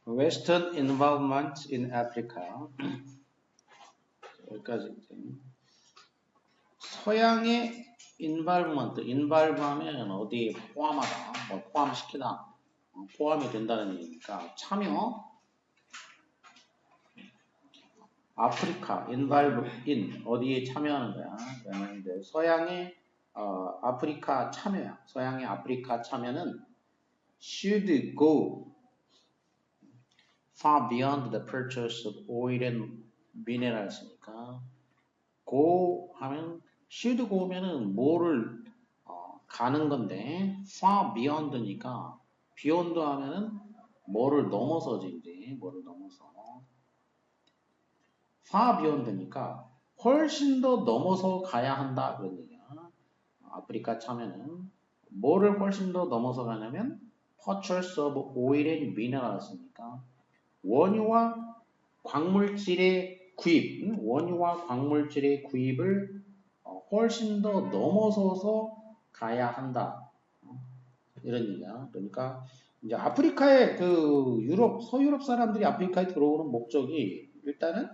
Western involvement in Africa. 여기까지. 서양의 involvement는 어디에 포함하다, 뭐 포함시키다, 포함이 된다는 얘기니까 참여. 아프리카, involve in 어디에 참여하는 거야? 그러면 이제 서양의 아프리카 참여야. 서양의 아프리카 참여는 should go far beyond the purchase of oil and minerals니까 go 하면 should go면은 뭐를 가는 건데 far beyond니까 beyond 하면은 뭐를 넘어서지 이제 뭐를 넘어서 far beyond니까 훨씬 더 넘어서 가야 한다 그런 얘기야. 아프리카 참여는 뭐를 훨씬 더 넘어서 가냐면 purchase of oil and minerals니까 원유와 광물질의 구입, 원유와 광물질의 구입을 훨씬 더 넘어서서 가야 한다. 이런 얘기야. 그러니까 이제 아프리카에 그 유럽, 서유럽 사람들이 아프리카에 들어오는 목적이 일단은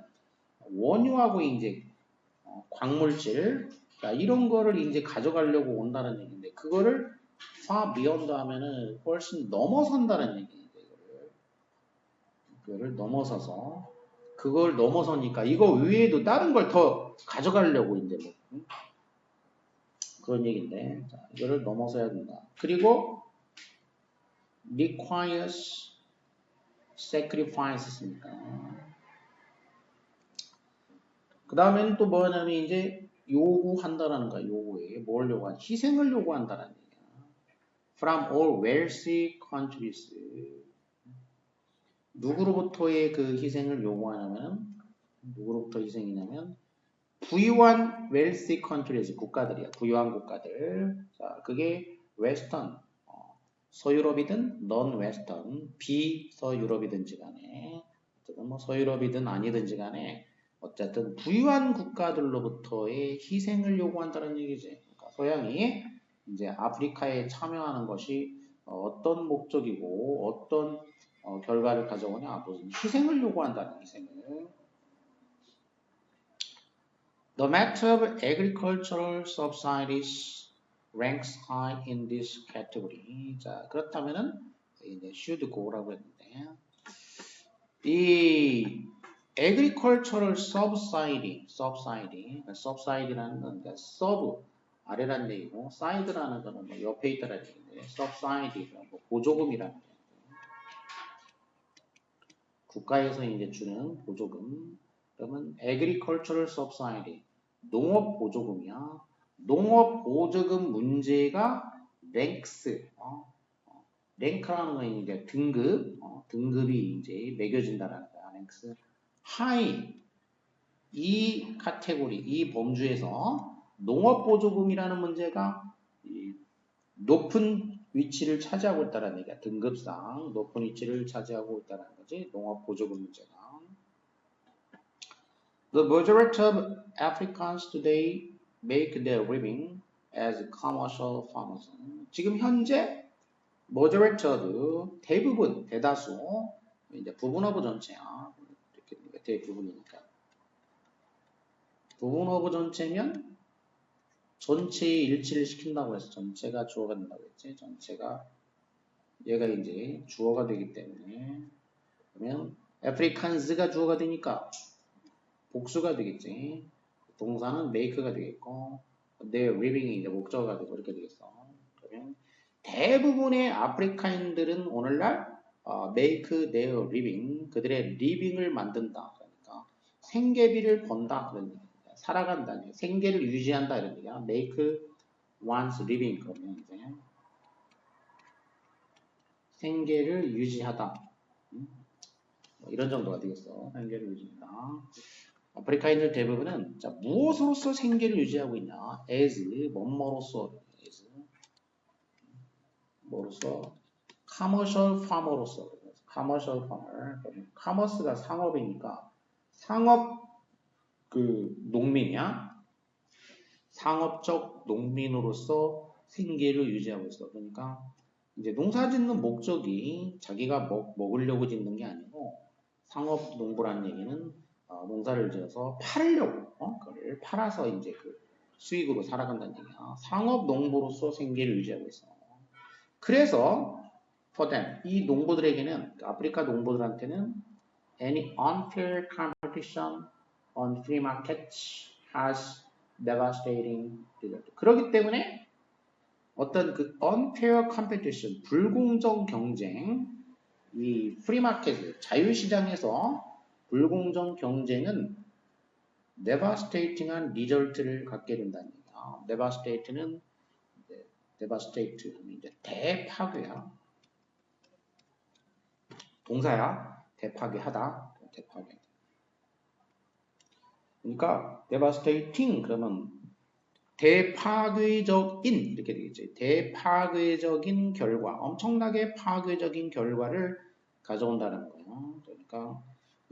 원유하고 이제 광물질, 그러니까 이런 거를 이제 가져가려고 온다는 얘기인데 그거를 far beyond 하면은 훨씬 넘어선다는 얘기인데 그거를 넘어서서 그걸 넘어서니까 이거 외에도 다른 걸 더 가져가려고 이제 뭐 그런 얘기인데 자, 이거를 넘어서야 된다. 그리고 requires sacrifices니까 그 다음에는 또 뭐냐면 이제 요구한다라는 거야. 요구해. 뭘 요구한다? 희생을 요구한다라는 얘기야. From all wealthy countries 누구로부터의 그 희생을 요구하냐면 누구로부터 희생이냐면 부유한 wealthy countries 국가들이야. 부유한 국가들. 자, 그게 웨스턴 서유럽이든 non-western 비서유럽이든지 간에 어쨌든 뭐 서유럽이든 아니든지 간에 어쨌든 부유한 국가들로부터의 희생을 요구한다는 얘기지. 그러니까 서양이 이제 아프리카에 참여하는 것이 어떤 목적이고 어떤 결과를 가져오냐 무슨 희생을 요구한다는 희생을. The matter of agricultural subsidies ranks high in this category. 자, 그렇다면은 이제 should go라고 했는데 이 agricultural subsidy라는 건 그러니까 sub 아래란 얘기고 side라는 거는 뭐 옆에 있다라는 얘기인데 subsidy가 뭐 보조금이라는 얘기. 국가에서 이제 주는 보조금. 그러면 agricultural subsidy 농업 보조금이야. 농업 보조금 문제가 랭크스, 랭크라는 건 이제 등급, 등급이 이제 매겨진다라는 거야. 랭크스. 하이, 이 카테고리, 이 범주에서 농업 보조금이라는 문제가 높은 위치를 차지하고 있다는 얘기야. 등급상 높은 위치를 차지하고 있다는 거지. 농업 보조금 문제가. The majority of Africans today make their living as commercial farmers. 지금 현재 majority of 대부분, 대다수 이제 부분 오브 전체야. 이렇게 대부분이니까. 부분 오브 전체면 전체에 일치를 시킨다고 해서 전체가 주어가 된다고 했지. 전체가 얘가 이제 주어가 되기 때문에 그러면 Africans가 주어가 되니까 복수가 되겠지. 동사는 make가 되겠고 their living이 이제 목적어가 되고 이렇게 되겠어. 그러면 대부분의 아프리카인들은 오늘날 make their living 그들의 living을 만든다. 그러니까 생계비를 번다 그런 얘기야. 살아간다. 생계를 유지한다 이런 얘기야. make one's living 그러면 이제 생계를 유지하다. 뭐 이런 정도가 되겠어. 생계를 유지한다. 아프리카인들 대부분은 자, 무엇으로서 생계를 유지하고 있냐? as, 뭐뭐로서, as, 뭐로서, commercial farmer로서, commercial farmer, commerce가 상업이니까 상업 그 농민이야. 상업적 농민으로서 생계를 유지하고 있어. 그러니까 이제 농사 짓는 목적이 자기가 먹으려고 짓는 게 아니고 상업 농부라는 얘기는 농사를 지어서 팔으려고 그걸 팔아서 이제 그 수익으로 살아간다는 얘기야. 상업 농부로서 생계를 유지하고 있어. 그래서 for them 이 농부들에게는 아프리카 농부들한테는 any unfair competition on free markets has devastating result. 그렇기 때문에 어떤 그 unfair competition, 불공정 경쟁, 이 프리마켓, 자유시장에서 불공정 경쟁은 devastating한 리절트를 갖게 된다는 얘기야. devastate는 devastate 하면 이제 대파괴야. 동사야. 대파괴하다. 대파괴. 그러니까 devastating 그러면 대파괴적인 이렇게 되겠죠. 대파괴적인 결과, 엄청나게 파괴적인 결과를 가져온다는 거예요. 그러니까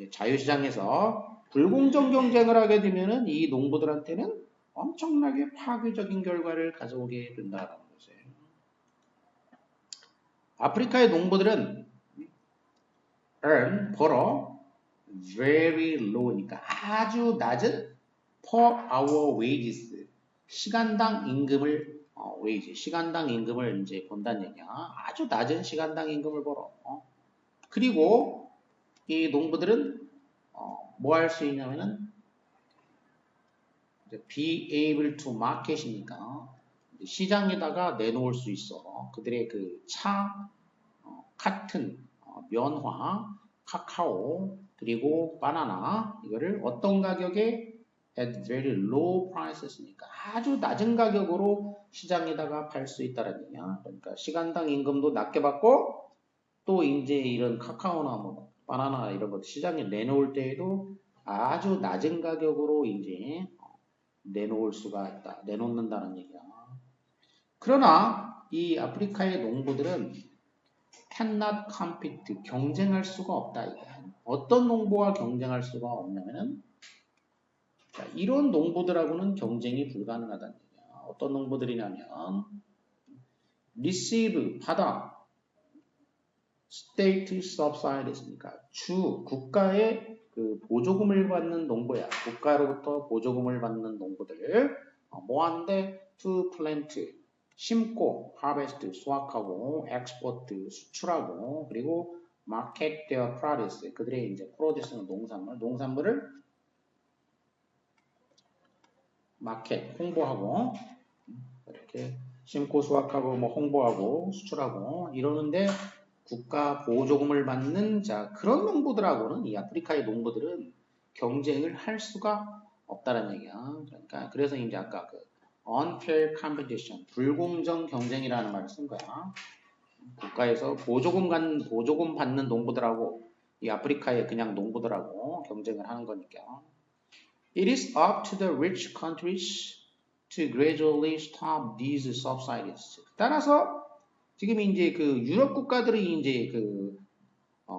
자유시장에서 불공정 경쟁을 하게 되면은 이 농부들한테는 엄청나게 파괴적인 결과를 가져오게 된다는 거죠. 아프리카의 농부들은 벌어 very low니까 아주 낮은 per hour wages 시간당 임금을 시간당 임금을 이제 번다는 얘기야. 아주 낮은 시간당 임금을 벌어. 그리고 이 농부들은 뭐 할 수 있냐면은 be able to market이니까 시장에다가 내놓을 수 있어. 그들의 그 차, 카튼, 면화, 카카오, 그리고 바나나 이거를 어떤 가격에 at very low prices니까 아주 낮은 가격으로 시장에다가 팔 수 있다는 얘기야. 그러니까 시간당 임금도 낮게 받고 또 이제 이런 카카오나 뭐 바나나 이런 것 시장에 내놓을 때에도 아주 낮은 가격으로 이제 내놓을 수가 있다. 내놓는다는 얘기야. 그러나 이 아프리카의 농부들은 cannot compete 경쟁할 수가 없다. 어떤 농부와 경쟁할 수가 없냐면은 자, 이런 농부들하고는 경쟁이 불가능하다는 얘기야. 어떤 농부들이냐면 receive 받아 state subsidies니까 주 국가의 그 보조금을 받는 농부야. 국가로부터 보조금을 받는 농부들 뭐 하는데 to plant 심고 harvest 수확하고 export 수출하고 그리고 market their produce 그들의 이제 produce는 농산물을 마켓 홍보하고 이렇게 심고 수확하고 뭐 홍보하고 수출하고 이러는데 국가 보조금을 받는 자 그런 농부들하고는 이 아프리카의 농부들은 경쟁을 할 수가 없다는 얘기야. 그러니까 그래서 이제 아까 그 unfair competition 불공정 경쟁이라는 말을 쓴 거야. 국가에서 보조금 받는 농부들하고 이 아프리카의 그냥 농부들하고 경쟁을 하는 거니까. It is up to the rich countries to gradually stop these subsidies. 따라서 지금 이제 그 유럽 국가들이 이제 그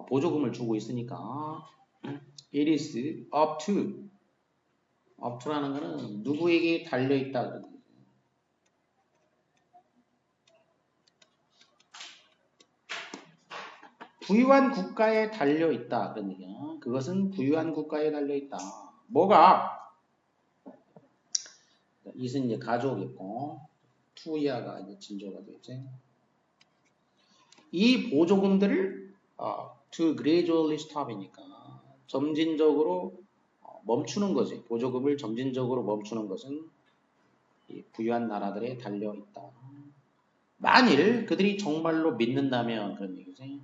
보조금을 주고 있으니까 it is up to라는 거는 누구에게 달려 있다 그러는 거죠. 부유한 국가에 달려 있다 그런 얘기야. 그것은 부유한 국가에 달려 있다. 뭐가? 이것은 이제 가져오겠고 투이하가 이제 진조가 되겠지. 이 보조금들을 to gradually stop이니까 점진적으로 멈추는 거지. 보조금을 점진적으로 멈추는 것은 이 부유한 나라들에 달려 있다. 만일 그들이 정말로 믿는다면 그런 얘기지.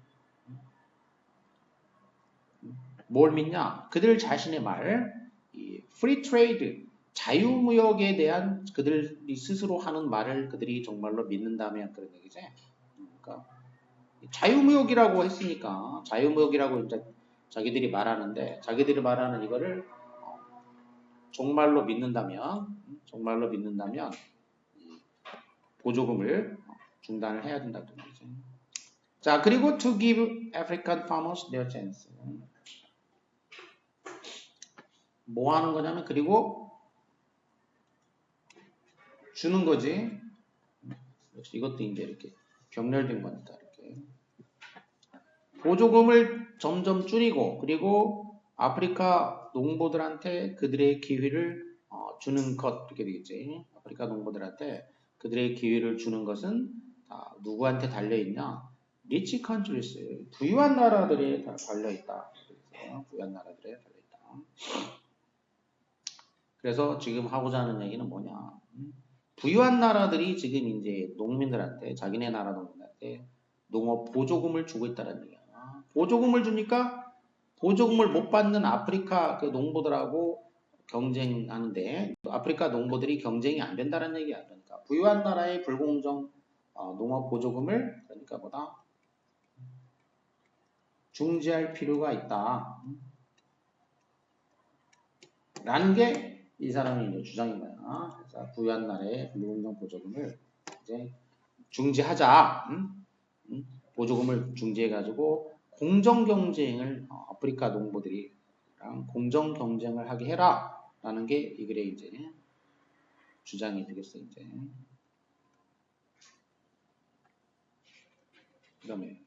뭘 믿냐? 그들 자신의 말, 이 free trade, 자유무역에 대한 그들이 스스로 하는 말을 그들이 정말로 믿는다면 그런 얘기지. 그러니까 자유무역이라고 했으니까 자유무역이라고 이제 자기들이 말하는데 자기들이 말하는 이거를 정말로 믿는다면 보조금을 중단을 해야 된다는 얘기죠. 자, 그리고 to give African farmers their chance. 뭐 하는 거냐면 그리고 주는 거지. 역시 이것도 이제 이렇게 병렬된 거니까 이렇게. 보조금을 점점 줄이고 그리고 아프리카 농부들한테 그들의 기회를 주는 것 이렇게 되겠지. 아프리카 농부들한테 그들의 기회를 주는 것은 다 누구한테 달려있냐? 리치 컨트리스, 부유한 나라들에 다 달려있다. 그래서 부유한 나라들에 달려있다. 그래서 지금 하고자 하는 얘기는 뭐냐? 부유한 나라들이 지금 이제 농민들한테 자기네 나라 농민한테 농업 보조금을 주고 있다는 얘기야. 보조금을 주니까 보조금을 못 받는 아프리카 그 농부들하고 경쟁하는데 아프리카 농부들이 경쟁이 안 된다는 얘기야. 그러니까 부유한 나라의 불공정 농업 보조금을 그러니까 뭐다 중지할 필요가 있다. 라는 게 이 사람의 이제 주장인 거야. 그래서 부유한 나라의 불공정 보조금을 이제 중지하자. 보조금을 중지해가지고 공정 경쟁을 아프리카 농부들이랑 공정 경쟁을 하게 해라. 라는 게 이 글의 이제 주장이 되겠어 이제. 그다음에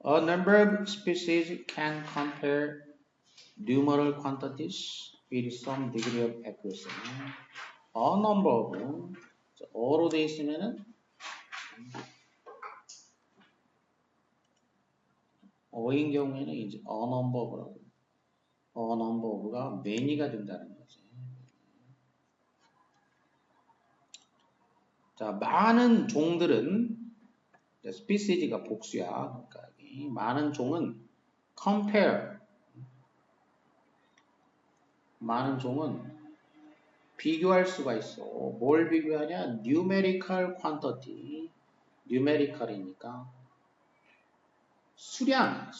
A number of species can compare numeral quantities with some degree of accuracy. A number of 어로 돼 있으면은 어인 경우에는 이제 a number of라고. a number of가 many가 된다는 거지. 자, 많은 종들은 species가 복수야. 그러니까 이 많은 종은 compare. 많은 종은 비교할 수가 있어. 뭘 비교하냐? numerical quantity. numerical이니까 수량,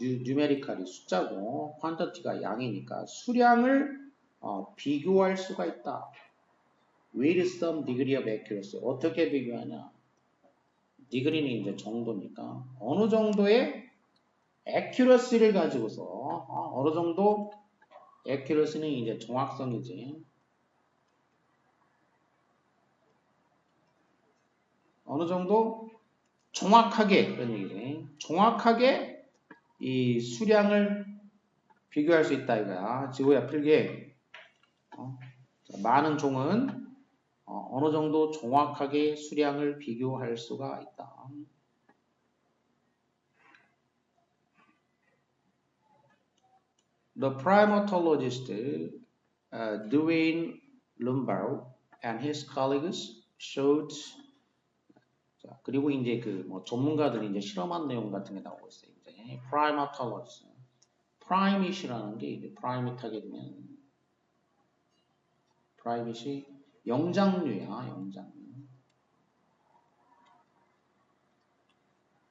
numerical이 숫자고 quantity가 양이니까 수량을 비교할 수가 있다. with some degree of accuracy. 어떻게 비교하냐? degree는 이제 정도니까 어느 정도의 accuracy를 가지고서 어느 정도 accuracy는 이제 정확성이지. 어느 정도 정확하게 그런 얘기지. 정확하게 이 수량을 비교할 수 있다 이거야. 지구야 필기. 많은 종은 어느 정도 정확하게 수량을 비교할 수가 있다. The primatologist Duane Lumbaugh and his colleagues showed. 자, 그리고 이제 그 뭐 전문가들이 이제 실험한 내용 같은 게 나오고 있어요. 이제 primatologist, primate라는 게 이제 primate 하게 되면 primate이 영장류야, 영장류.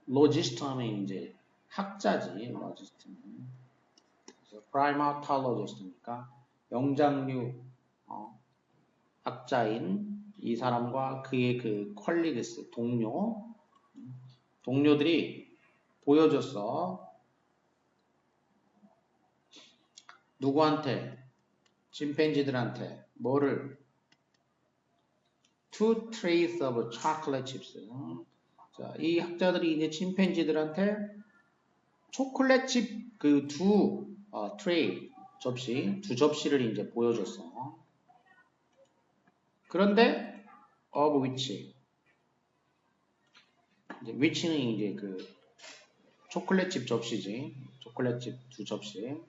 logist 하면 이제 학자지, logist는. 그래서 primatologist니까 영장류 학자인 이 사람과 그의 그 컬리그스 동료들이 보여줬어. 누구한테? 침팬지들한테 뭐를? Two trays of chocolate chips. 자, 이 학자들이 이제 침팬지들한테 초콜릿 칩 그 두 트레이 접시, 두 접시를 이제 보여줬어. 그런데 of which 이제 which는 이제 그 초콜릿 칩 접시지. 초콜릿 칩 두 접시.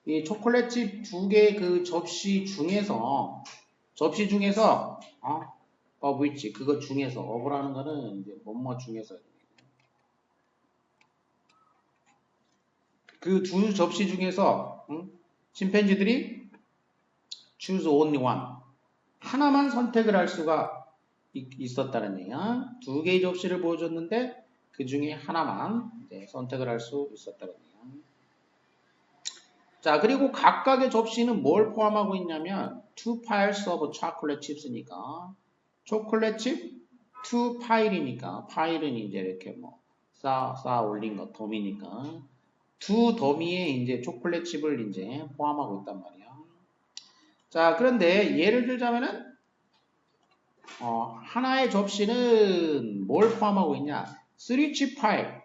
이 초콜릿 칩 두 개 그 접시 중에서 of which 그거 중에서 of라는 거는 이제 뭐뭐 중에서 그 두 접시 중에서 침팬지들이 choose only one 하나만 선택을 할 수가 있었다는 얘기야. 두 개의 접시를 보여줬는데 그 중에 하나만 이제 선택을 할 수 있었다는 얘기야. 자, 그리고 각각의 접시는 뭘 포함하고 있냐면 two piles of chocolate chips니까 초콜릿 칩 two pile이니까 pile은 이제 이렇게 뭐 쌓아 올린 거 더미니까 두 더미에 이제 초콜릿 칩을 이제 포함하고 있단 말이야. 자, 그런데 예를 들자면은 하나의 접시는 뭘 포함하고 있냐? 3칩 파일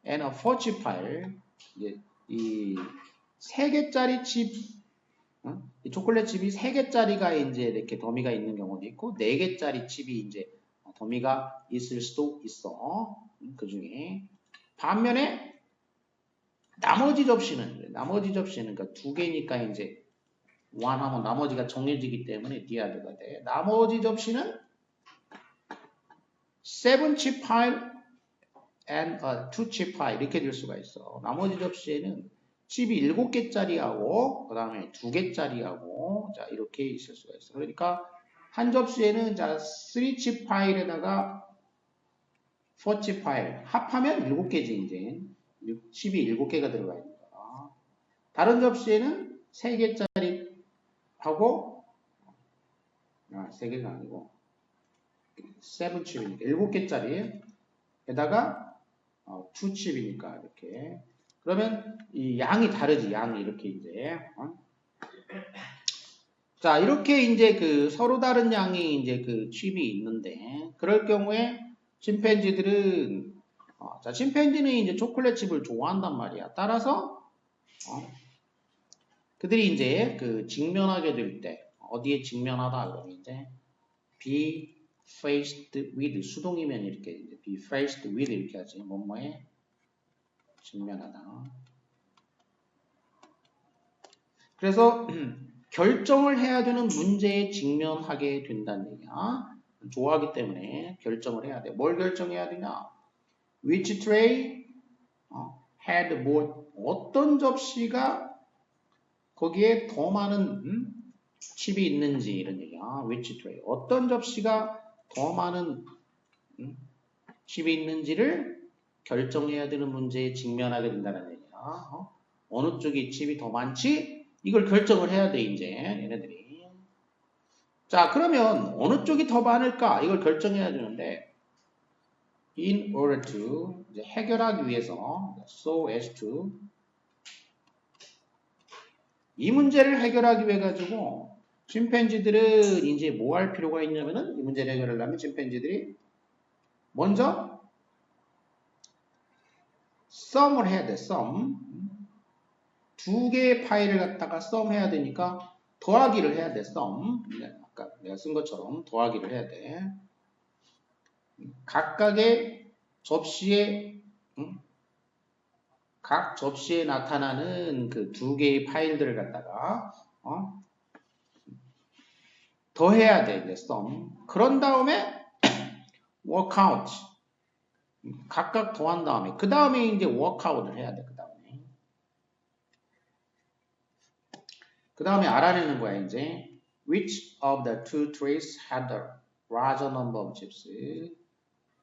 and a 4칩 파일. 이제 이 3개짜리 칩, 이 초콜릿 칩이 3개짜리가 이제 이렇게 더미가 있는 경우도 있고 4개짜리 칩이 이제 더미가 있을 수도 있어. 그 중에 반면에 나머지 접시는 그러니까 2개니까 이제 완하면 나머지가 정해지기 때문에 디아드가 돼. 나머지 접시는 7칩 파일 and a 2칩 파일 이렇게 될 수가 있어. 나머지 접시에는 칩이 7개짜리하고 그 다음에 2개짜리하고 자 이렇게 있을 수가 있어. 그러니까 한 접시에는 자 3칩 파일에다가 4칩 파일 합하면 7개지 이제 칩이 7개가 들어가 있는 거야. 다른 접시에는 3개짜리 하고 3개가 아니고 7칩이니까 7개짜리에다가 2칩이니까 이렇게 그러면 이 양이 다르지. 양이 이렇게 이제 자 이렇게 이제 그 서로 다른 양이 이제 그 칩이 있는데 그럴 경우에 침팬지들은 자 침팬지는 이제 초콜릿 칩을 좋아한단 말이야. 따라서 그들이 이제 그 직면하게 될 때 어디에 직면하다 그러면 이제 be faced with 수동이면 이렇게 이제 be faced with 이렇게 하지. 뭐뭐에 직면하다. 그래서 결정을 해야 되는 문제에 직면하게 된다는 얘기야. 좋아하기 때문에 결정을 해야 돼. 뭘 결정해야 되냐? Which tray had more 어떤 접시가 거기에 더 많은 칩이 있는지 이런 얘기야. Which tray 어떤 접시가 더 많은 칩이 있는지를 결정해야 되는 문제에 직면하게 된다는 얘기야. 어느 쪽이 칩이 더 많지? 이걸 결정을 해야 돼 이제 얘네들이. 자 그러면 어느 쪽이 더 많을까? 이걸 결정해야 되는데 in order to 이제 해결하기 위해서 so as to 이 문제를 해결하기 위해 가지고 침팬지들은 이제 뭐 할 필요가 있냐면은 이 문제를 해결하려면 침팬지들이 먼저 sum을 해야 돼. sum. 2개의 파일을 갖다가 sum 해야 되니까 더하기를 해야 돼. sum. 아까 내가 쓴 것처럼 더하기를 해야 돼. 각각의 접시에 각 접시에 나타나는 그 2개의 파일들을 갖다가 더해야 돼. 이제 sum. 그런 다음에 workout. 각각 더한 다음에 그 다음에 이제 workout을 해야 돼. 그 다음에 알아내는 거야 이제. Which of the two trays had a larger number of chips?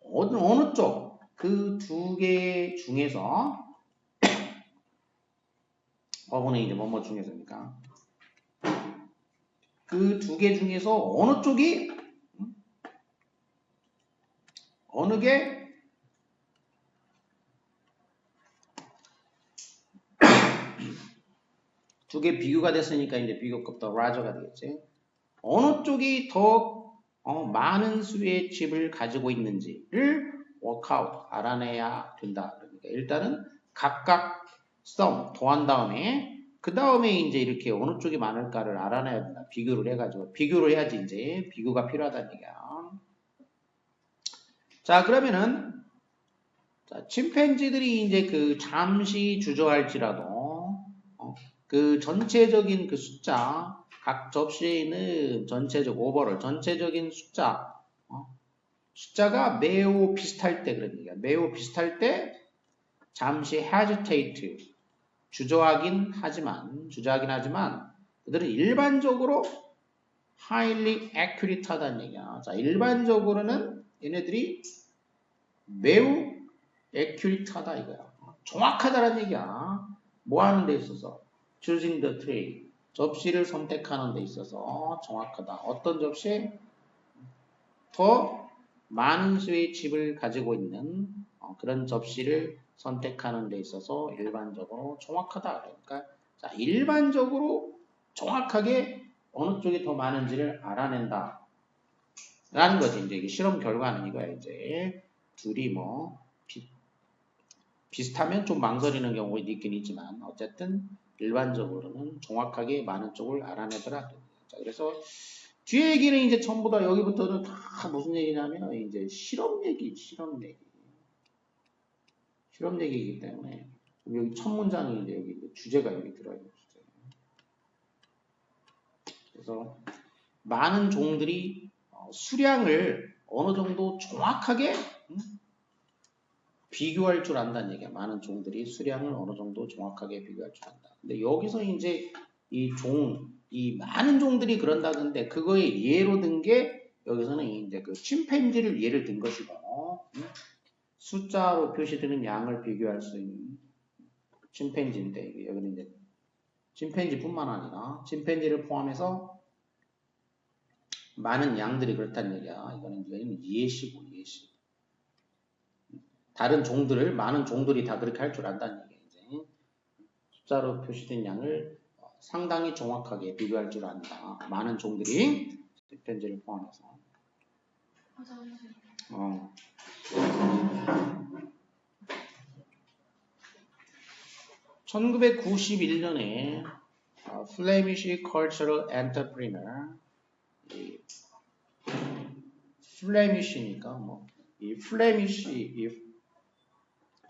어느 쪽? 그 2개 중에서 어부는 이제 뭐뭐 중에서니까 그 2개 중에서 어느 쪽이 어느 게 두 개 비교가 됐으니까 이제 비교급 더 larger가 되겠지. 어느 쪽이 더 많은 수의 칩을 가지고 있는지를 workout 알아내야 된다. 그러니까 일단은 각각 sum 더한 다음에 그 다음에 이제 이렇게 어느 쪽이 많을까를 알아내야 된다. 비교를 해가지고 비교를 해야지 이제 비교가 필요하다는 얘기야. 자 그러면은 자, 침팬지들이 이제 그 잠시 주저할지라도 그 전체적인 그 숫자 각 접시에 있는 전체적 오버롤 전체적인 숫자가 매우 비슷할 때 그런 얘기야. 매우 비슷할 때 잠시 hesitate 주저하긴 하지만 그들은 일반적으로 highly accurate 하다는 얘기야. 자, 일반적으로는 얘네들이 매우 accurate 하다 이거야. 정확하다는 얘기야. 뭐 하는 데 있어서 choosing the tray 접시를 선택하는 데 있어서 정확하다. 어떤 접시? 더 많은 수의 칩을 가지고 있는 그런 접시를 선택하는 데 있어서 일반적으로 정확하다. 그러니까 자, 일반적으로 정확하게 어느 쪽이 더 많은지를 알아낸다. 라는 거지. 이제 이게 실험 결과는 이거야. 이제 둘이 뭐 비슷하면 좀 망설이는 경우가 있긴 있지만 어쨌든 일반적으로는 정확하게 많은 쪽을 알아내더라. 자, 그래서 뒤에 얘기는 이제 전부 다 여기부터는 다 무슨 얘기냐면 이제 실험 얘기이기 때문에 여기 첫 문장이 이제 여기 주제가 여기 들어요. 주제. 그래서 많은 종들이 수량을 어느 정도 정확하게 비교할 줄 안다는 얘기야. 많은 종들이 수량을 어느 정도 정확하게 비교할 줄 안다. 근데 여기서 이제 이 많은 종들이 그런다던데 그거에 예로 든 게 여기서는 이제 그 침팬지를 예를 든 것이고 숫자로 표시되는 양을 비교할 수 있는 침팬지인데 여기는 이제 침팬지뿐만 아니라 침팬지를 포함해서 많은 양들이 그렇다는 얘기야. 이거는 예시고 예시. 다른 종들을 많은 종들이 다 그렇게 할 줄 안다는 얘기야. 이제 숫자로 표시된 양을 상당히 정확하게 비교할 줄 안다. 많은 종들이 침팬지를 포함해서. 1991년에 Flemish Cultural Entrepreneur 플레미시니까 뭐 이 플레미시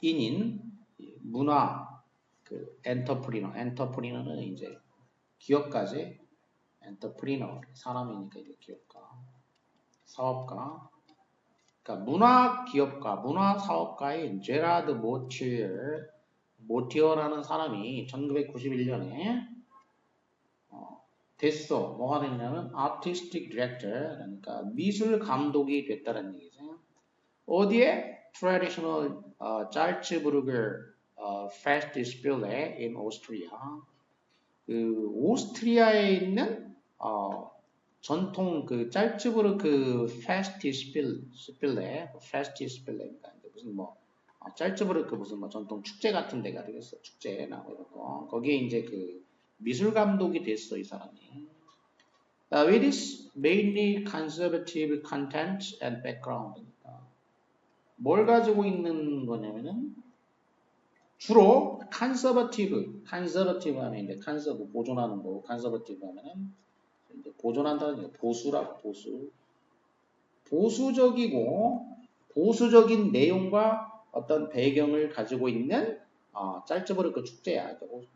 인인 문화 그 엔터프리너는 이제 기업가지 엔터프리너 사람이니까 이제 기업가 사업가 그러니까 문화 기업가 문화 사업가인 제라드 모티어라는 사람이 1991년에 됐어. 뭐가 됐냐면 artistic director 그러니까 미술 감독이 됐다는 얘기죠. 어디에? traditional Salzburger Festspiele in Austria. 그 오스트리아에 있는 전통 그 짤츠부르크 페스티스필레니까 무슨 뭐 짤츠부르크 무슨 뭐 전통 축제 같은 데가 되겠어. 축제나 뭐 이런 거. 거기에 이제 그 미술 감독이 됐어, 이 사람이. With its mainly conservative content and background. 뭘 가지고 있는 거냐면은 주로 conservative 하면 이제 conserve 보존하는 거고 conservative 하면은 이제 보존한다는 게 보수라고 보수적인 내용과 어떤 배경을 가지고 있는 짤츠부르크 축제야. 그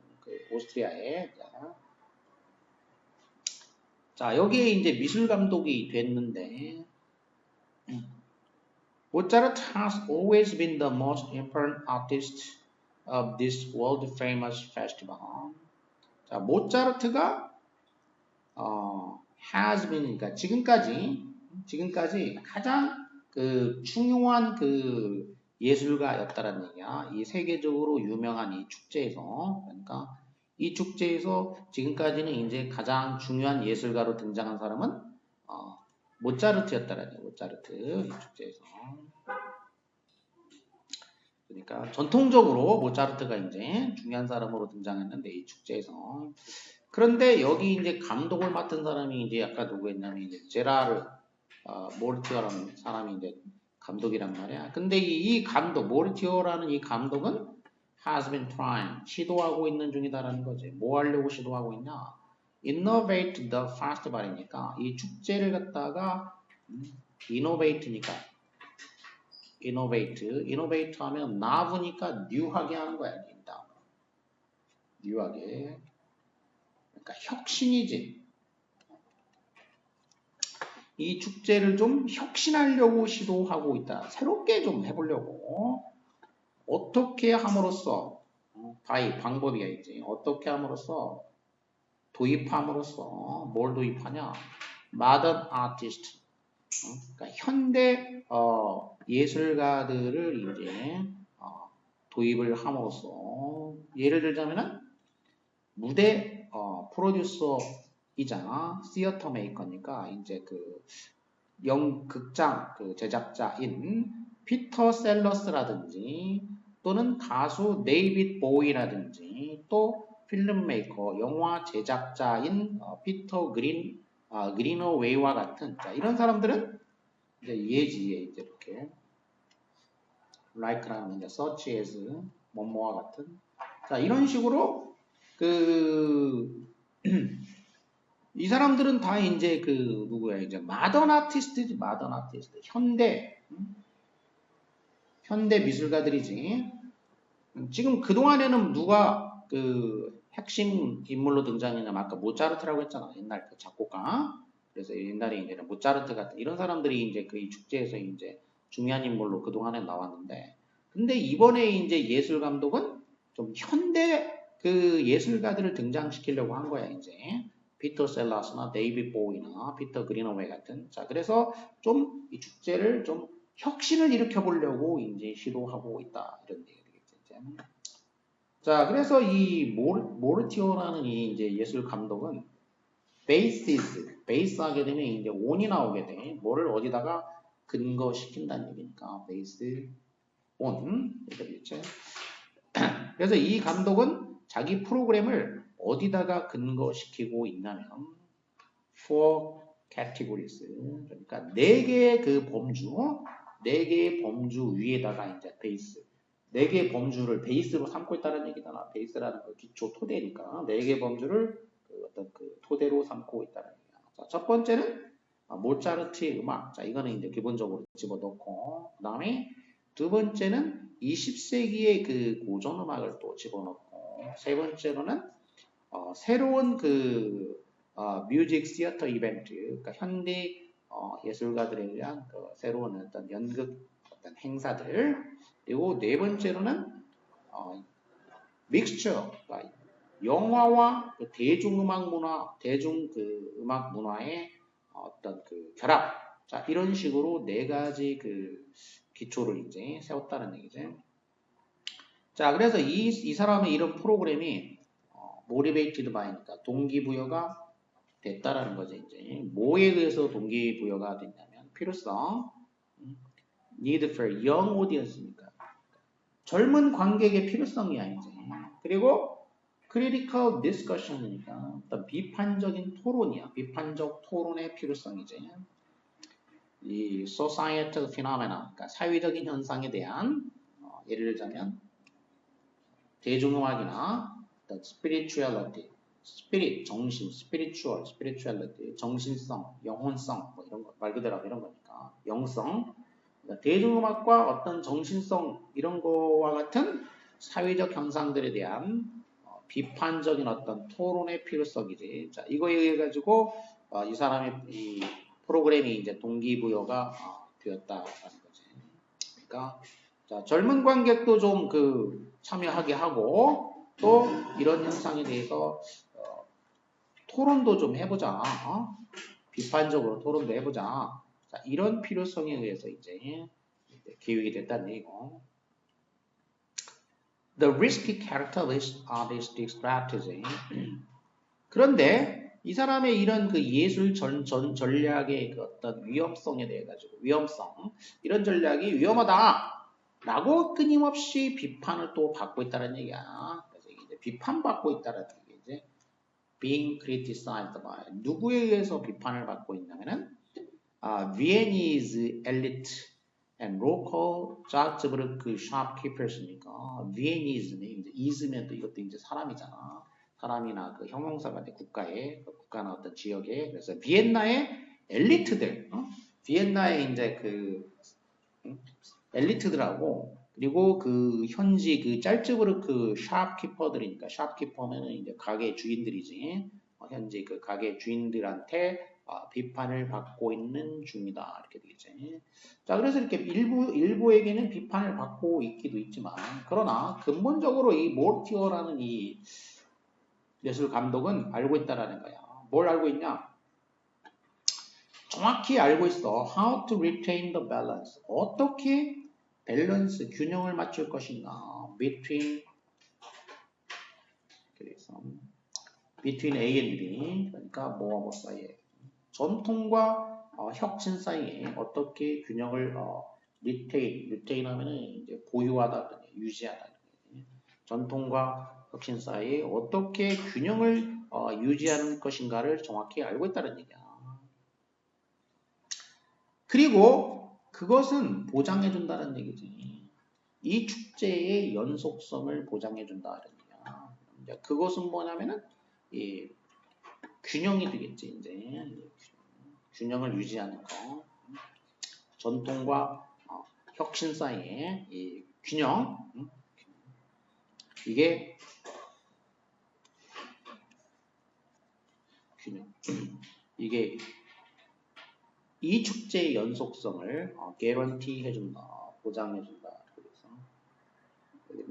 오스트리아에. 자, 여기에 이제 미술 감독이 됐는데 Mozart has always been the most important artist of this world famous festival. 자, 모차르트가 has been 그러니까 지금까지 가장 그 중요한 그 예술가였다라는 얘기야. 이 세계적으로 유명한 이 축제에서 그러니까 이 축제에서 지금까지는 이제 가장 중요한 예술가로 등장한 사람은 모차르트였다라는 얘기야. 모차르트 이 축제에서. 그러니까 전통적으로 모차르트가 이제 중요한 사람으로 등장했는데 이 축제에서 그런데 여기 이제 감독을 맡은 사람이 이제 아까 누구였냐면 이제 제라르 모르티어라는 사람이 이제 감독이란 말이야. 근데 이 감독 모르티어라는 이 감독은 has been trying 시도하고 있는 중이다라는 거지. 뭐 하려고 시도하고 있냐? Innovate the festival이니까 이 축제를 갖다가 innovate니까 innovate 하면 나브니까 뉴하게 하는 거야. 뉴하게. 그러니까 혁신이지. 이 축제를 좀 혁신하려고 시도하고 있다. 새롭게 좀 해보려고. 어떻게 함으로써 방법이야 이제. 어떻게 함으로써 도입함으로써 뭘 도입하냐? Modern artist. 그러니까 현대 예술가들을 이제 도입을 함으로써 예를 들자면은 무대 프로듀서이자 시어터 메이커니까 이제 그 극장 그 제작자인 피터 셀러스라든지 또는 가수 데이빗 보이라든지 또 필름메이커, 영화 제작자인 피터 그리너웨이와 같은 자, 이런 사람들은 이제 예지에 이제 이렇게 like라는 이제 search as 뭐뭐와 같은 자, 이런 식으로 이 사람들은 다 이제 누구야 이제 마던 아티스트지 현대 미술가들이지. 지금 그동안에는 누가 핵심 인물로 등장했냐면 아까 모차르트라고 했잖아. 옛날 그 작곡가. 그래서 옛날에 이제 모차르트 같은 이런 사람들이 이제 이 축제에서 이제 중요한 인물로 그동안에 나왔는데 근데 이번에 이제 예술 감독은 좀 현대 예술가들을 등장시키려고 한 거야, 이제. 피터 셀라스나 데이비드 보이나 피터 그리너웨이 같은. 자, 그래서 좀 이 축제를 좀 혁신을 일으켜보려고 이제 시도하고 있다. 이런 얘기가 되겠죠, 이제. 자, 그래서 이 모르티오라는 이 이제 예술 감독은 베이스 하게 되면 이제 on이 나오게 돼. 뭐를 어디다가 근거시킨다는 얘기니까 based on 이렇게 되겠죠. 그래서 이 감독은 자기 프로그램을 어디다가 근거시키고 있냐면 four categories 그러니까 4개의 범주 위에다가 이제 베이스 4개의 범주를 베이스로 삼고 있다는 얘기잖아. 베이스라는 거 기초 토대니까 4개의 범주를 어떤 토대로 삼고 있다는 얘기야. 자, 첫 번째는 모차르트의 음악. 자, 이거는 이제 기본적으로 집어넣고 그 다음에 두 번째는 20세기의 고전 음악을 또 집어넣고 세 번째로는 새로운 뮤직 시어터 이벤트, 그러니까 현대 예술가들에 의한 새로운 어떤 연극 어떤 행사들 그리고 네 번째로는 믹스처, 그러니까 영화와 대중음악 문화, 음악 문화의 어떤 결합. 자, 이런 식으로 4가지 기초를 이제 세웠다는 얘기죠. 자, 그래서 이 사람의 이런 프로그램이 motivated by니까 동기부여가 됐다라는 거죠, 이제. 뭐에 의해서 동기부여가 됐냐면 필요성, need for young audience니까 젊은 관객의 필요성이야, 이제. 그리고 critical discussion이니까 어떤 비판적인 토론이야. 비판적 토론의 필요성이지. 이 societal phenomena, 그러니까 사회적인 현상에 대한 예를 들자면 대중음악이나 어떤 spirituality, spirit, 정신, spirituality, 정신성, 영혼성, 뭐 이런 거, 말 그대로 이런 거니까 영성. 그러니까 대중음악과 어떤 정신성 이런 거와 같은 사회적 현상들에 대한 비판적인 어떤 토론의 필요성이지. 자, 이거에 의해 가지고 이 사람의 이 프로그램이 이제 동기부여가 되었다라는 거지. 그러니까 자, 젊은 관객도 좀 참여하게 하고 또 이런 현상에 대해서 토론도 좀 해보자. 비판적으로 토론도 해보자. 자, 이런 필요성에 의해서 이제 기획이 됐다는 얘기고. The risky characteristic artistic strategy. 그런데 이 사람의 이런 예술 전략의 어떤 위험성에 대해 가지고 이런 전략이 위험하다라고 끊임없이 비판을 또 받고 있다는 얘기야. 그래서 이제 비판받고 있다는 얘기지. Being criticized by 누구에 의해서 비판을 받고 있냐면은 Viennese elite and local Salzburg shopkeepers니까 Viennese는 이제 is면 또 이것도 이제 사람이잖아. 사람이나 형용사가 국가나 어떤 지역에 그래서 비엔나의 엘리트들, 비엔나의 이제 엘리트들하고 그리고 현지 짤츠부르크 샵키퍼들이니까 샵키퍼면은 이제 가게 주인들이지. 현지 가게 주인들한테 비판을 받고 있는 중이다. 이렇게 되겠지. 자, 그래서 이렇게 일부에게는 비판을 받고 있기도 있지만, 그러나 근본적으로 이 모르티어라는 이 예술 감독은 알고 있다라는 거야. 뭘 알고 있냐? 정확히 알고 있어. How to retain the balance. 어떻게 밸런스, 균형을 맞출 것인가. Between A and B. 그러니까 뭐와 뭐 사이에. 전통과 혁신 사이에 어떻게 균형을 retain 하면은 이제 보유하다, 유지하다. 전통과 혁신 사이에 어떻게 균형을 유지하는 것인가를 정확히 알고 있다는 얘기야. 그리고 그것은 보장해준다는 얘기지. 이 축제의 연속성을 보장해준다는 얘기야. 이제 그것은 뭐냐면은 이 균형이 되겠지. 이제 균형을 유지하는 거. 전통과 혁신 사이의 이 균형. 이게 균형. 이게 이 축제의 연속성을 개런티 해준다, 보장해준다. 그래서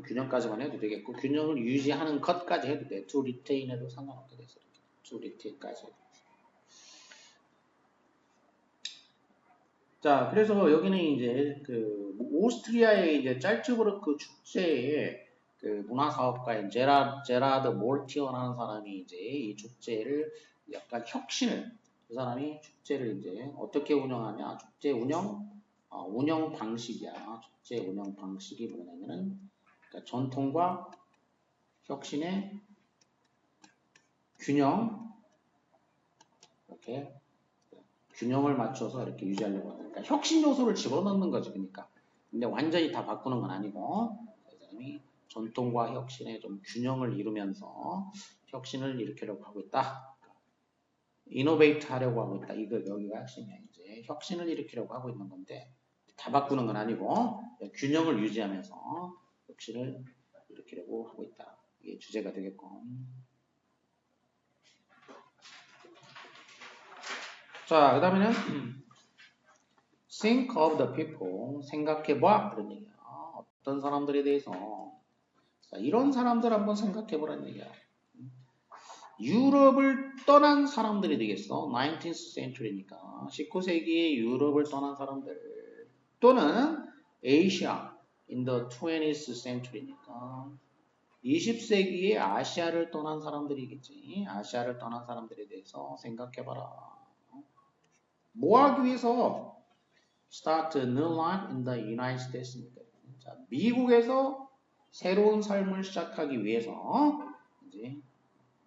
균형까지만 해도 되겠고 균형을 유지하는 것까지 해도 돼. to retain 해도 상관없게 돼서 to retain까지. 자, 그래서 여기는 이제 그 오스트리아의 이제 짤츠부르크 축제에 그 문화사업가인 제라드 몰티어라는 사람이 이제 이 축제를 약간 혁신을 그 사람이 축제를 이제 어떻게 운영하냐 축제 운영 방식이야. 축제 운영 방식이 뭐냐면은 그러니까 전통과 혁신의 균형 이렇게 균형을 맞춰서 이렇게 유지하려고 하는 그러니까 혁신 요소를 집어넣는 거지. 그러니까 근데 완전히 다 바꾸는 건 아니고 그 사람이 전통과 혁신의 좀 균형을 이루면서 혁신을 일으키려고 하고 있다. 이노베이트 하려고 하고 있다. 이거 여기가 핵심이야. 이제 혁신을 일으키려고 하고 있는 건데 다 바꾸는 건 아니고 균형을 유지하면서 혁신을 일으키려고 하고 있다. 이게 주제가 되겠고. 자, 그 다음에는 think of the people, 생각해봐 그런 얘기야. 어떤 사람들에 대해서 자, 이런 사람들 한번 생각해보라는 얘기야. 유럽을 떠난 사람들이 되겠어. 19th century니까 19세기의 유럽을 떠난 사람들 또는 아시아 in the 20th century니까 20세기의 아시아를 떠난 사람들이겠지. 아시아를 떠난 사람들에 대해서 생각해봐라. 뭐 하기 위해서 start a new life in the United States입니다. 자, 미국에서 새로운 삶을 시작하기 위해서 이제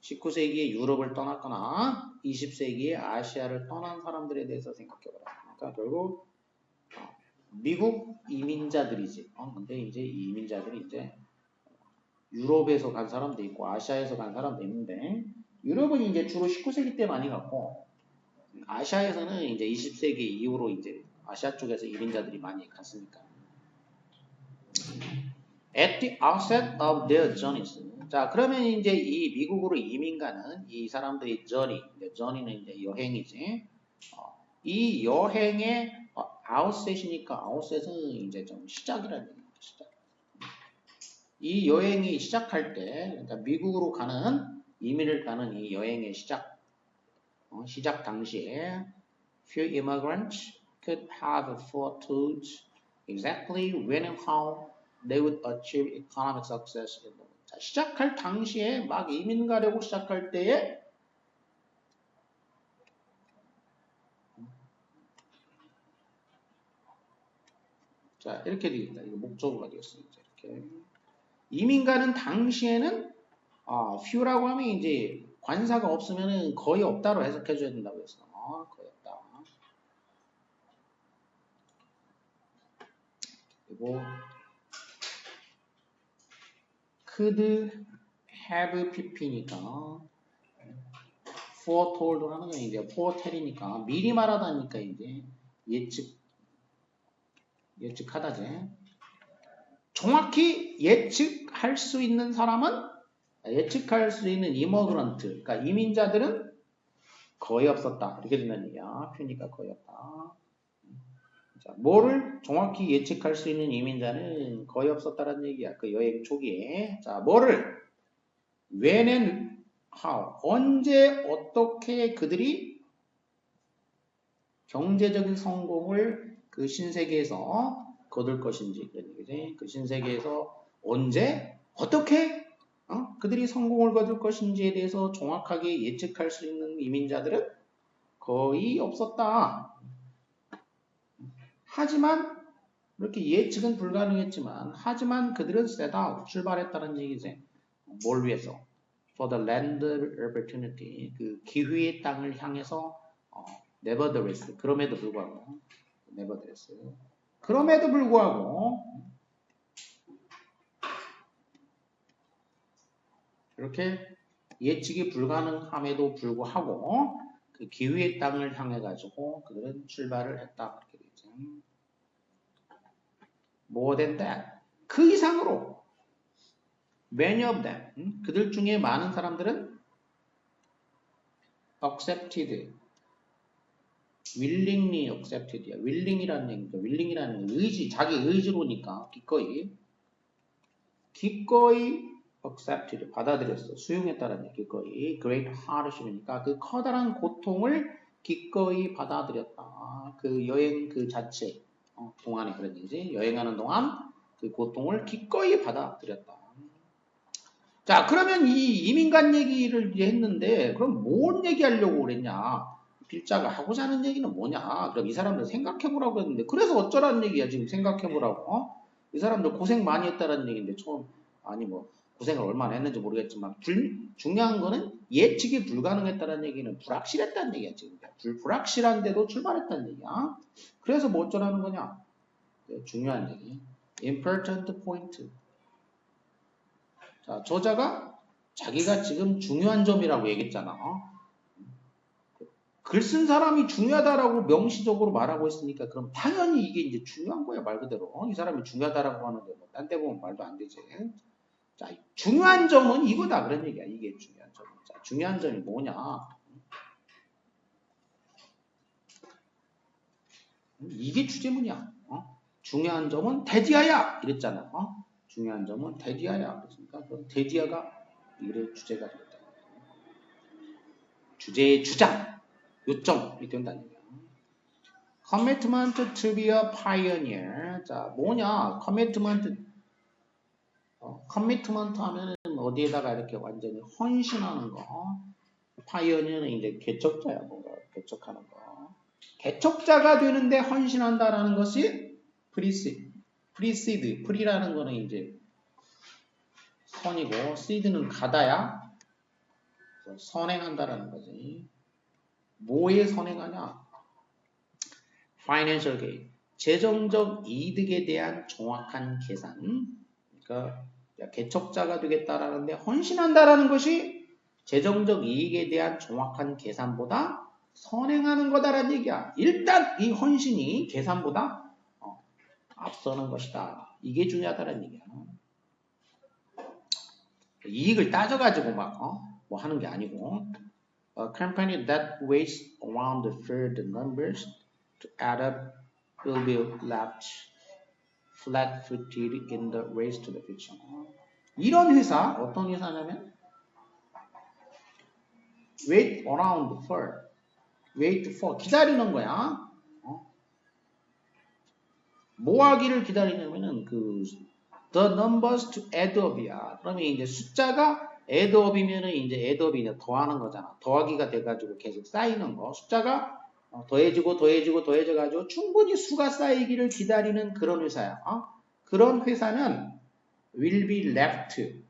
19세기의 유럽을 떠났거나 20세기의 아시아를 떠난 사람들에 대해서 생각해봐라. 그러니까 결국 미국 이민자들이지. 근데 이제 이 이민자들이 이제 유럽에서 간 사람도 있고 아시아에서 간 사람도 있는데 유럽은 이제 주로 19세기 때 많이 갔고 아시아에서는 이제 20세기 이후로 이제 아시아 쪽에서 이민자들이 많이 갔으니까. At the outset of their journeys. 자, 그러면 이제 이 미국으로 이민 가는 이 사람들의 journey는 이제 여행이지. 이 여행의 outset이니까 outset은 이제 좀 시작이라는 얘기죠. 시작. 이 여행이 시작할 때, 그러니까 미국으로 가는 이민을 가는 이 여행의 시작 당시에 few immigrants could have foretold exactly when and how they would achieve economic success. 자, 시작할 당시에 막 이민 가려고 시작할 때에 자 이렇게 되겠다. 이거 목적어가 되겠습니다. 이렇게 이민 가는 당시에는 few라고 하면 이제 관사가 없으면은 거의 없다로 해석해 줘야 된다고 했어. 거의 없다. 그리고 could have pp니까 foretold라는 건 이제 foretell이니까 미리 말하다니까 이제 예측하다지. 정확히 예측할 수 있는 사람은 예측할 수 있는 이머그런트, 그러니까 이민자들은 거의 없었다. 이렇게 된다는 얘기야. 표니까 거의 없다. 자, 뭐를 정확히 예측할 수 있는 이민자는 거의 없었다라는 얘기야. 그 여행 초기에. 자, 뭐를 when and how 언제 어떻게 그들이 경제적인 성공을 그 신세계에서 거둘 것인지 그런 얘기지. 그 신세계에서 언제 어떻게 그들이 성공을 거둘 것인지에 대해서 정확하게 예측할 수 있는 이민자들은 거의 없었다. 하지만 이렇게 예측은 불가능했지만 하지만 그들은 set out 출발했다는 얘기지. 뭘 위해서? For the land opportunity. 그 기회의 땅을 향해서 nevertheless. 그럼에도 불구하고 nevertheless. 그럼에도 불구하고 이렇게 예측이 불가능함에도 불구하고 그 기회의 땅을 향해 가지고 그들은 출발을 했다. 그렇게 되죠. More than that. 그 이상으로 many of them. 그들 중에 많은 사람들은 accepted. willingly accepted야. willing이라는 얘기죠. willing이라는 의지, 자기 의지로니까 기꺼이 accepted, 받아들였어. 수용했다는 얘기, 기꺼이. great hardship이니까 그 커다란 고통을 기꺼이 받아들였다. 그 여행 그 자체 동안에 그런 얘기지. 여행하는 동안 그 고통을 기꺼이 받아들였다. 자, 그러면 이 이민간 얘기를 이제 했는데 그럼 뭔 얘기하려고 그랬냐? 필자가 하고자 하는 얘기는 뭐냐? 그럼 이 사람들 생각해보라고 했는데 그래서 어쩌라는 얘기야 지금 생각해보라고. 이 사람들 고생 많이 했다는 얘기인데 처음 아니 뭐 고생을 얼마나 했는지 모르겠지만 중요한 거는 예측이 불가능했다는 얘기는 불확실했다는 얘기야 지금. 불확실한데도 출발했다는 얘기야. 그래서 뭐 어쩌라는 거냐? 중요한 얘기. important point. 자, 저자가 자기가 지금 중요한 점이라고 얘기했잖아. 글 쓴 사람이 중요하다라고 명시적으로 말하고 있으니까 그럼 당연히 이게 이제 중요한 거야 말 그대로. 이 사람이 중요하다라고 하는데 뭐 딴 데 보면 말도 안 되지. 자, 중요한 점은 이거다 그런 얘기야. 이게 중요한 점. 자, 중요한 점이 뭐냐? 이게 주제문이야. 중요한 점은 대디아야 이랬잖아. 중요한 점은 대디아야. 그렇습니까? 그럼 대디아가 이래 주제가 되겠다. 주제의 주장, 요점이 된다는 얘기야. Commitment to be a pioneer. 자, 뭐냐? Commitment 하면은 어디에다가 이렇게 완전히 헌신하는 거. pioneer는 이제 개척자야, 뭔가 개척하는 거. 개척자가 되는데 헌신한다라는 것이 precede. pre라는 거는 이제 선이고, seed는 가다야. 선행한다라는 거지. 뭐에 선행하냐? Financial gain. 재정적 이득에 대한 정확한 계산. 그러니까 개척자가 되겠다라는데 헌신한다라는 것이 재정적 이익에 대한 정확한 계산보다 선행하는 거다라는 얘기야. 일단 이 헌신이 계산보다 앞서는 것이다. 이게 중요하다는 얘기야. 이익을 따져가지고 막 뭐 하는 게 아니고 A company that waits around for the numbers to add up will be left flat-footed in the race to the future. 이런 회사, 어떤 회사냐면 wait for, 기다리는 거야. 뭐 하기를 기다리냐면은 the numbers to add up이야. 그러면 이제 숫자가 add up이면은 이제 add up이 이제 더하는 거잖아. 더하기가 돼가지고 계속 쌓이는 거. 숫자가 더해져가지고 충분히 수가 쌓이기를 기다리는 그런 회사야. 그런 회사는 will be left.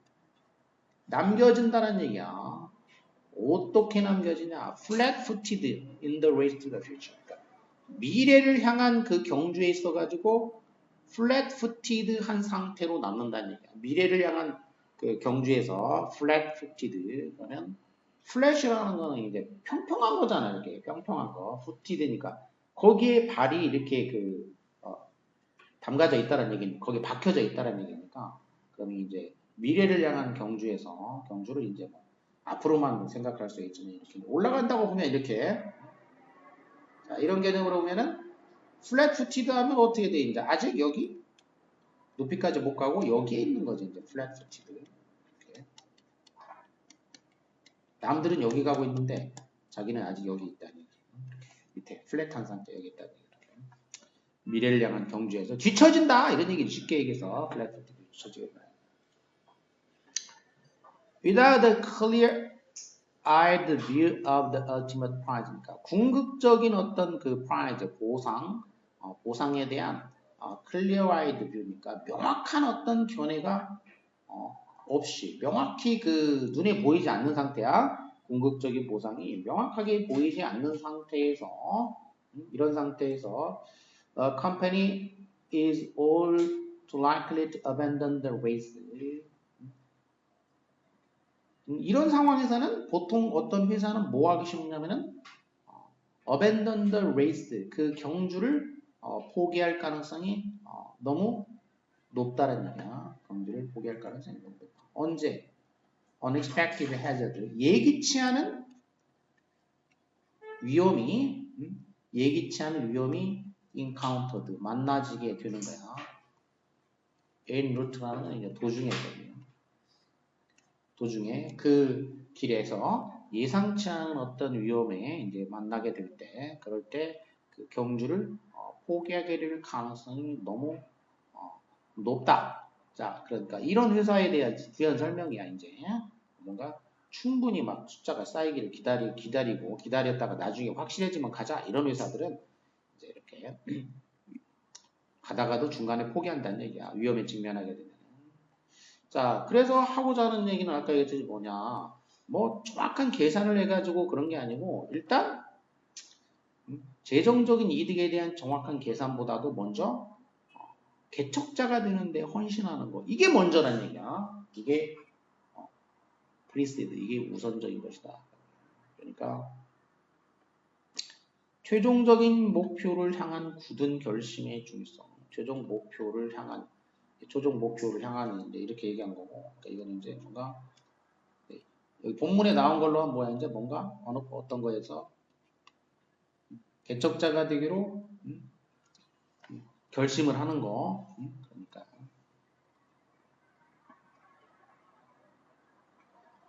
남겨진다는 얘기야. 어떻게 남겨지냐? flat-footed in the race to the future. 그러니까 미래를 향한 그 경주에 있어가지고 flat-footed 한 상태로 남는다는 얘기야. 미래를 향한 그 경주에서 flat-footed 그러면 flat이라는 거는 이제 평평한 거잖아. 이렇게 평평한 거. footed니까 거기에 발이 이렇게 담가져 있다는 얘기니까 거기에 박혀져 있다는 얘기니까 그러면 이제 미래를 향한 경주를 이제 뭐 앞으로만 생각할 수 있지만 이렇게 올라간다고 보면 이렇게 자, 이런 개념으로 보면은 flat-footed 하면 어떻게 돼? 이제 아직 여기 높이까지 못 가고 여기에 있는 거지 이제 flat-footed. 이렇게. 남들은 여기 가고 있는데 자기는 아직 여기 있다는 얘기. 밑에 플랫한 상태 여기 있다는 얘기. 미래를 향한 경주에서 뒤처진다 이런 얘기를 쉽게 얘기해서 flat-footed 뒤처지게 봐요. Without a clear-eyed view of the ultimate prize니까 궁극적인 어떤 그 prize 보상에 대한 clear-eyed view니까 명확한 어떤 견해가 없이 명확히 그 눈에 보이지 않는 상태야. 궁극적인 보상이 명확하게 보이지 않는 상태에서 이런 상태에서 a company is all too likely to abandon the race. 이런 상황에서는 보통 어떤 회사는 뭐 하기 쉽냐면은 abandon the race 그 경주를 포기할 가능성이 너무 높다는 얘기야. 경주를 포기할 가능성이 너무 높다. 언제? unexpected hazard 예기치 않은 위험이 encountered 만나지게 되는 거야. en route라는 이제 도중에거든요. 도중에 그 길에서 예상치 않은 어떤 위험에 이제 만나게 될 때, 그럴 때 그 경주를 포기하게 될 가능성이 너무 높다. 자, 그러니까 이런 회사에 대한 설명이야 이제 뭔가 충분히 막 숫자가 쌓이기를 기다리고 기다렸다가 나중에 확실해지면 가자 이런 회사들은 이제 이렇게 가다가도 중간에 포기한다는 얘기야. 위험에 직면하게 되면. 자, 그래서 하고자 하는 얘기는 아까 얘기했듯이 뭐냐. 뭐 정확한 계산을 해가지고 그런 게 아니고 일단 재정적인 이득에 대한 정확한 계산보다도 먼저 개척자가 되는데 헌신하는 거. 이게 먼저란 얘기야. 이게 프리시드. 이게 우선적인 것이다. 그러니까 최종적인 목표를 향한 굳은 결심의 중요성. 최종 목표를 향하는 이제 이렇게 얘기한 거고. 그러니까 이거는 이제 뭔가 여기 본문에 나온 걸로 뭐야 이제 뭔가 어떤 거에서 개척자가 되기로 결심을 하는 거. 그러니까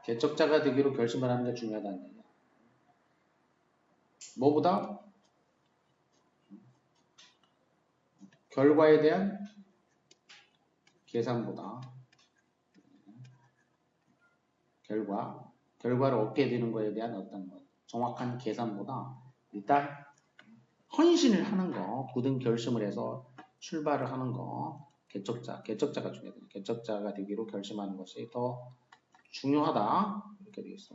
개척자가 되기로 결심을 하는 게 중요하다는 얘기야. 뭐보다 결과에 대한 계산보다 결과를 얻게 되는 거에 대한 어떤 정확한 계산보다 일단 헌신을 하는 거, 굳은 결심을 해서 출발을 하는 거, 개척자가 중요하다. 개척자가 되기로 결심하는 것이 더 중요하다. 이렇게 되겠어.